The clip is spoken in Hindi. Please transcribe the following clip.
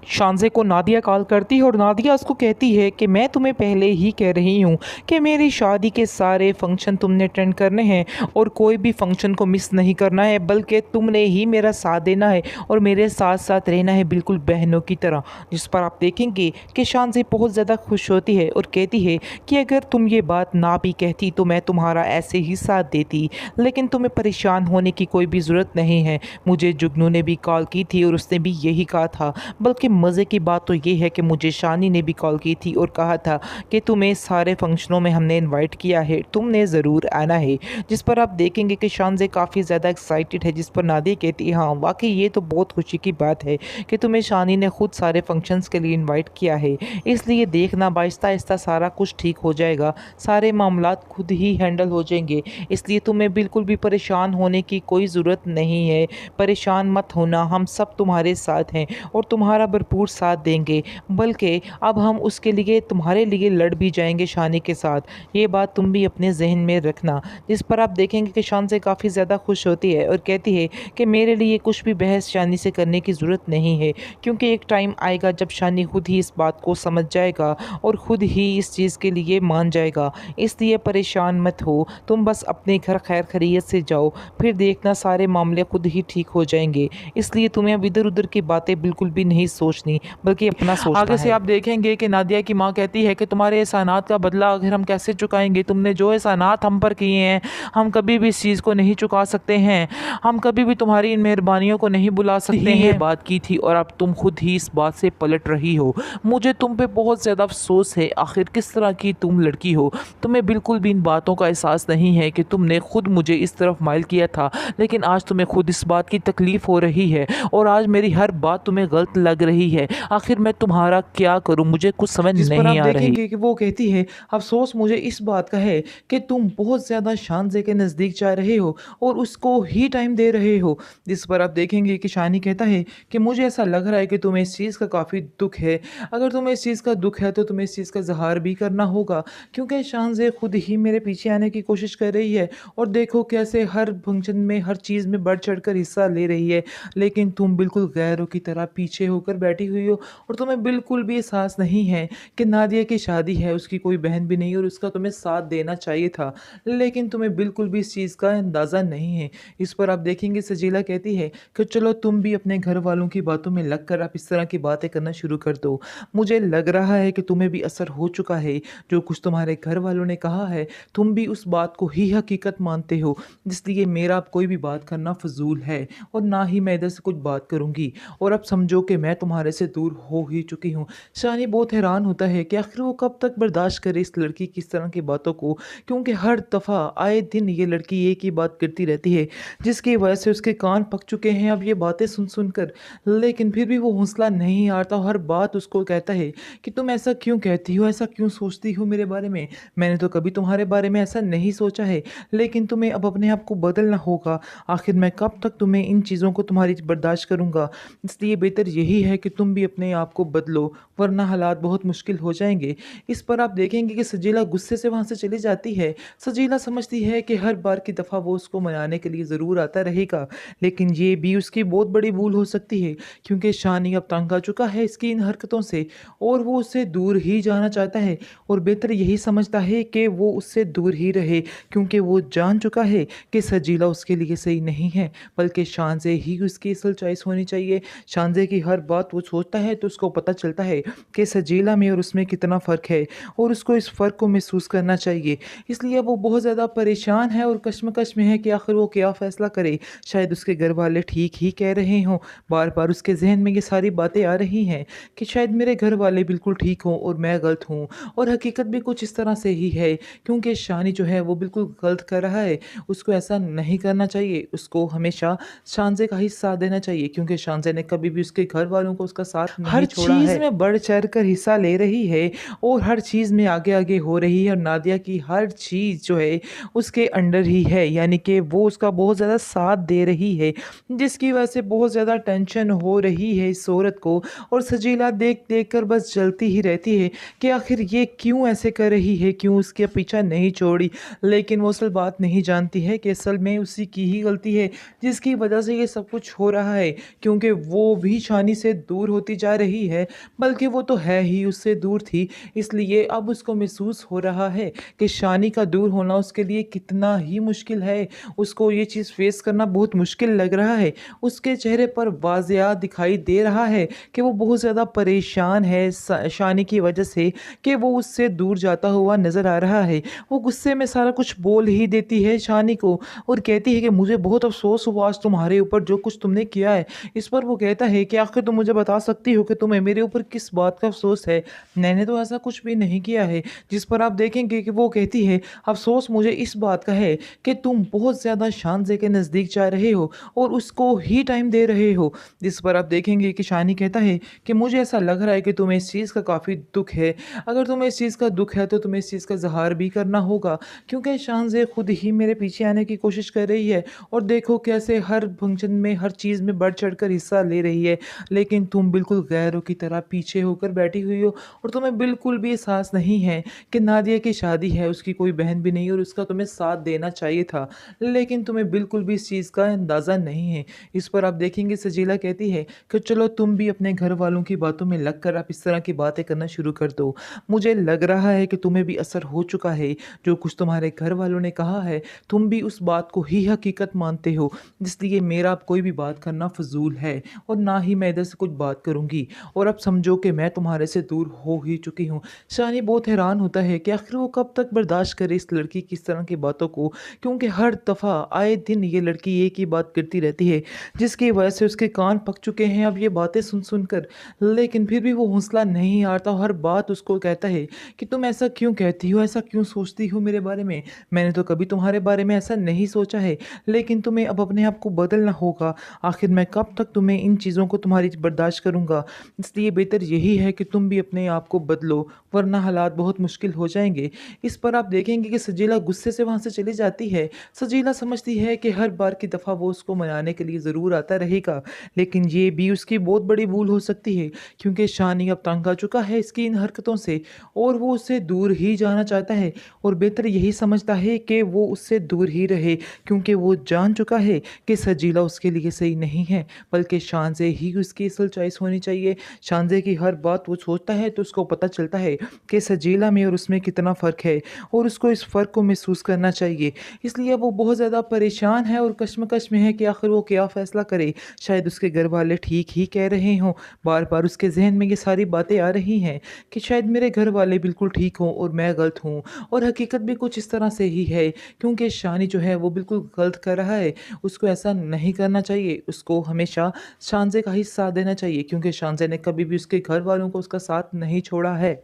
शानज़े को नादिया कॉल करती है और नादिया उसको कहती है कि मैं तुम्हें पहले ही कह रही हूँ कि मेरी शादी के सारे फंक्शन तुमने अटेंड करने हैं और कोई भी फंक्शन को मिस नहीं करना है, बल्कि तुमने ही मेरा साथ देना है और मेरे साथ साथ रहना है बिल्कुल बहनों की तरह। जिस पर आप देखेंगे कि शानज़े बहुत ज़्यादा खुश होती है और कहती है कि अगर तुम ये बात ना भी कहती तो मैं तुम्हारा ऐसे ही साथ देती, लेकिन तुम्हें परेशान होने की कोई भी ज़रूरत नहीं है। मुझे जुगनू ने भी कॉल की थी और उसने भी यही कहा था। बल्कि मज़े की बात तो ये है कि मुझे शानी ने भी कॉल की थी और कहा था कि तुम्हें सारे फंक्शनों में हमने इनवाइट किया है, तुमने ज़रूर आना है। जिस पर आप देखेंगे कि शानज़े काफ़ी ज़्यादा एक्साइटेड है, जिस पर नादिया कहती है हाँ वाकई ये तो बहुत खुशी की बात है कि तुम्हें शानी ने खुद सारे फंक्शंस के लिए इनवाइट किया है, इसलिए देखना आहिस्ता आहिस्ता सारा कुछ ठीक हो जाएगा, सारे मामलात खुद ही हैंडल हो जाएंगे, इसलिए तुम्हें बिल्कुल भी परेशान होने की कोई ज़रूरत नहीं है। परेशान मत होना, हम सब तुम्हारे साथ हैं और तुम्हारा भरपूर साथ देंगे, बल्कि अब हम उसके लिए तुम्हारे लिए लड़ भी जाएंगे शानी के साथ। ये बात तुम भी अपने जहन में रखना। जिस पर आप देखेंगे कि शान से काफ़ी ज़्यादा खुश होती है और कहती है कि मेरे लिए कुछ भी बहस शानी से करने की ज़रूरत नहीं है, क्योंकि एक टाइम आएगा जब शानी खुद ही इस बात को समझ जाएगा और ख़ुद ही इस चीज़ के लिए मान जाएगा। इसलिए परेशान मत हो, तुम बस अपने घर खैर खैरियत से जाओ, फिर देखना सारे मामले खुद ही ठीक हो जाएंगे। इसलिए तुम्हें अब इधर उधर की बातें बिल्कुल भी नहीं सोचनी, बल्कि अपना सोचना आगे से है। आप देखेंगे कि नादिया की माँ कहती है कि तुम्हारे एहसानात का बदला आखिर हम कैसे चुकाएंगे, तुमने जो एहसानात हम पर किए हैं हम कभी भी इस चीज़ को नहीं चुका सकते हैं, हम कभी भी तुम्हारी इन मेहरबानियों को नहीं बुला सकते हैं। ये बात की थी और अब तुम खुद ही इस बात से पलट रही हो। मुझे तुम पे बहुत ज़्यादा अफसोस है, आखिर किस तरह की तुम लड़की हो, तुम्हें बिल्कुल भी इन बातों का एहसास नहीं है कि तुमने खुद मुझे इस तरफ माइल किया था, लेकिन आज तुम्हें खुद इस बात की तकलीफ़ हो रही है और आज मेरी हर बात तुम्हें गलत लग रही है। आखिर मैं तुम्हारा क्या करूं, मुझे कुछ समझ जिस पर आप नहीं आ रही। देखेंगे कि वो कहती है अफ़सोस मुझे इस बात का है कि तुम बहुत ज़्यादा शानज़े के नज़दीक जा रहे हो और उसको ही टाइम दे रहे हो। जिस पर आप देखेंगे कि शानी कहता है कि मुझे ऐसा लग रहा है कि तुम्हें इस चीज़ का काफ़ी दुःख है। अगर तुम्हें इस चीज़ का दुःख है तो तुम्हें इस चीज़ का इज़हार भी करना होगा, क्योंकि शानज़े खुद ही मेरे पीछे आने की कोशिश कर रही है और देखो कैसे हर फंक्शन में हर चीज़ में बढ़-चढ़ कर हिस्सा ले रही है। लेकिन तुम बिल्कुल गैरों की तरह पीछे होकर बैठी हुई हो और तुम्हें बिल्कुल भी एहसास नहीं है कि नादिया की शादी है, उसकी कोई बहन भी नहीं और उसका तुम्हें साथ देना चाहिए था, लेकिन तुम्हें बिल्कुल भी इस चीज़ का अंदाज़ा नहीं है। इस पर आप देखेंगे सजीला कहती है कि चलो तुम भी अपने घर वालों की बातों में लगकर आप इस तरह की बातें करना शुरू कर दो। मुझे लग रहा है कि तुम्हें भी असर हो चुका है, जो कुछ तुम्हारे घर वालों ने कहा है, तुम भी उस बात को ही हकीकत मानते हो, इसलिए मेरा अब कोई भी बात करना फ़िज़ूल है और ना ही मैं इधर से कुछ बात करूँगी और अब समझो कि मैं तुम्हारे से दूर हो ही चुकी हूँ। शानी बहुत हैरान होता है कि आखिर वो कब तक बर्दाश्त करे इस लड़की की इस तरह की बातों को, क्योंकि हर दफ़ा आए दिन ये लड़की एक ही बात करती रहती है, जिसकी वजह से उसके कान पक चुके हैं अब ये बातें सुन सुन कर। लेकिन फिर भी वो हौसला नहीं हारता, हर बात उसको कहता है कि तुम ऐसा क्यों कहती हो, ऐसा क्यों सोचती हो मेरे बारे में, मैंने तो कभी तुम्हारे बारे में ऐसा नहीं सोचा है, लेकिन तुम्हें अब अपने आप को बदलना होगा। आखिर मैं कब तक तुम्हें इन चीज़ों को तुम्हारी बर्दाश्त करूँगा, इसलिए बेहतर यही है कि तुम भी अपने आप को बदलो, वरना हालात बहुत मुश्किल हो जाएंगे। इस पर आप देखेंगे कि सजीला गुस्से से वहाँ से चली जाती है। सजीला समझती है कि हर बार की दफ़ा वो उसको मनाने के लिए ज़रूर आता रहेगा, लेकिन ये भी उसकी बहुत बड़ी भूल हो सकती है, क्योंकि शानी अब तंग आ चुका है इसकी इन हरकतों से और वो उससे दूर ही जाना चाहता है और बेहतर यही समझता है कि वो उससे दूर ही रहे, क्योंकि वो जान चुका है कि सजीला उसके लिए सही नहीं है, बल्कि शानज़े ही उसकी असल चॉइस होनी चाहिए। शानज़े की हर बात वो सोचता है तो उसको पता चलता है कि सजीला में और उसमें कितना फ़र्क है और उसको इस फ़र्क को महसूस करना चाहिए। इसलिए वो बहुत ज़्यादा परेशान है और कश्मकश में है कि आखिर वो क्या फ़ैसला करे। शायद उसके घर वाले ठीक ही कह रहे हों, बार बार उसके जहन में ये सारी बातें आ रही हैं कि शायद मेरे घर वाले बिल्कुल ठीक हों और मैं गलत हूँ, और हकीकत भी कुछ इस तरह से ही है, क्योंकि शानी जो है वो बिल्कुल गलत कर रहा है। उसको ऐसा नहीं करना चाहिए, उसको हमेशा शानज़े का ही साथ देना चाहिए, क्योंकि शानज़े ने कभी भी उसके घर वालों को उसका साथ नहीं छोड़ा है। हर चीज़ में बढ़ चढ़ कर हिस्सा ले रही है और हर चीज़ में आगे आगे हो रही है और नादिया की हर चीज़ जो है उसके अंडर ही है, यानी कि वो उसका बहुत ज़्यादा साथ दे रही है, जिसकी वजह से बहुत ज़्यादा टेंशन हो रही है इस औरत को। और सजीला देख देख कर बस जलती ही रहती है कि आखिर ये क्यों ऐसे कर रही है, क्यों उसके पीछा नहीं छोड़ी। लेकिन वो असल बात नहीं जानती है कि असल में उसी की ही गलती है जिसकी वजह से ये सब कुछ हो रहा है, क्योंकि वो भी शानी से दूर दूर होती जा रही है, बल्कि वो तो है ही उससे दूर थी। इसलिए अब उसको महसूस हो रहा है कि शानी का दूर होना उसके लिए कितना ही मुश्किल है। उसको ये चीज़ फ़ेस करना बहुत मुश्किल लग रहा है। उसके चेहरे पर वाज़िया दिखाई दे रहा है कि वो बहुत ज़्यादा परेशान है शानी की वजह से, कि वो उससे दूर जाता हुआ नज़र आ रहा है। वो गुस्से में सारा कुछ बोल ही देती है शानी को और कहती है कि मुझे बहुत अफ़सोस हुआ आज तुम्हारे ऊपर जो कुछ तुमने किया है। इस पर वो कहता है कि आखिर तुम मुझे बता सकती हो कि तुम्हें मेरे ऊपर किस बात का अफ़सोस है? मैंने तो ऐसा कुछ भी नहीं किया है। जिस पर आप देखेंगे कि वो कहती है, अफ़सोस मुझे इस बात का है कि तुम बहुत ज़्यादा शानज़े के नज़दीक जा रहे हो और उसको ही टाइम दे रहे हो। जिस पर आप देखेंगे कि शानी कहता है कि मुझे ऐसा लग रहा है कि तुम्हें इस चीज़ का काफ़ी दुःख है। अगर तुम्हें इस चीज़ का दुःख है तो तुम्हें इस चीज़ का इज़हार भी करना होगा, क्योंकि शानज़े खुद ही मेरे पीछे आने की कोशिश कर रही है और देखो कैसे हर फंक्शन में, हर चीज़ में बढ़-चढ़ कर हिस्सा ले रही है। लेकिन तुम बिल्कुल गैरों की तरह पीछे होकर बैठी हुई हो और तुम्हें बिल्कुल भी एहसास नहीं है कि नादिया की शादी है, उसकी कोई बहन भी नहीं और उसका तुम्हें साथ देना चाहिए था। लेकिन तुम्हें बिल्कुल भी इस चीज़ का अंदाज़ा नहीं है। इस पर आप देखेंगे सजीला कहती है कि चलो तुम भी अपने घर वालों की बातों में लगकर आप इस तरह की बातें करना शुरू कर दो। मुझे लग रहा है कि तुम्हें भी असर हो चुका है। जो कुछ तुम्हारे घर वालों ने कहा है, तुम भी उस बात को ही हकीकत मानते हो। इसलिए मेरा अब कोई भी बात करना फ़िज़ूल है और ना ही मैं इधर से कुछ बात करूँगी और अब समझो कि मैं तुम्हारे से दूर हो ही चुकी हूँ। शानी बहुत हैरान होता है कि आखिर वो कब तक बर्दाश्त करे इस लड़की की इस तरह की बातों को, क्योंकि हर दफ़ा आए दिन ये लड़की एक ही बात करती रहती है, जिसकी वजह से उसके कान पक चुके हैं अब ये बातें सुन कर। लेकिन फिर भी वो हौसला नहीं हारता, हर बात उसको कहता है कि तुम ऐसा क्यों कहती हो, ऐसा क्यों सोचती हो मेरे बारे में? मैंने तो कभी तुम्हारे बारे में ऐसा नहीं सोचा है, लेकिन तुम्हें अब अपने आप को बदलना होगा। आखिर मैं कब तक तुम्हें इन चीज़ों को तुम्हारी बर्दाश्त करूँगा? इसलिए बेहतर यही है कि तुम भी अपने आप को बदलो, वरना हालात बहुत मुश्किल हो जाएँगे। इस पर आप देखेंगे कि सजीला गुस्से से वहाँ से चली जाती है। सजीला समझती है कि हर बार की दफ़ा वो उसको मनाने के लिए ज़रूर आता रहेगा, लेकिन ये भी उसकी बहुत बड़ी भूल हो सकती है, क्योंकि शानी अब तंग आ चुका है इसकी इन हरकतों से और वो उससे दूर ही जाना चाहता है और बेहतर यही समझता है कि वो उससे दूर ही रहे, क्योंकि वो जान चुका है कि सजीला उसके लिए सही नहीं है, बल्कि शानज़े ही उसकी असल चॉइस होनी चाहिए। शानज़े की हर बात वो सोचता है तो उसको पता चलता है कि सजीला में और उसमें कितना फ़र्क है और उसको इस फ़र्क को महसूस करना चाहिए। इसलिए वो बहुत ज़्यादा परेशान है और कश्मकश में है कि आखिर वो क्या फ़ैसला करे। शायद उसके घर वाले ठीक ही कह रहे हों, बार-बार उसके ज़हन में ये सारी बातें आ रही हैं कि शायद मेरे घर वाले बिल्कुल ठीक हों और मैं गलत हूँ और हकीकत भी कुछ इस तरह से ही है, क्योंकि शानी जो है वो बिल्कुल गलत कर रहा है। उसको ऐसा नहीं करना चाहिए, उसको हमेशा शानज़े का ही साथ देना चाहिए, क्योंकि शानज़े ने कभी भी उसके घर वालों को उसका साथ नहीं छोड़ा है।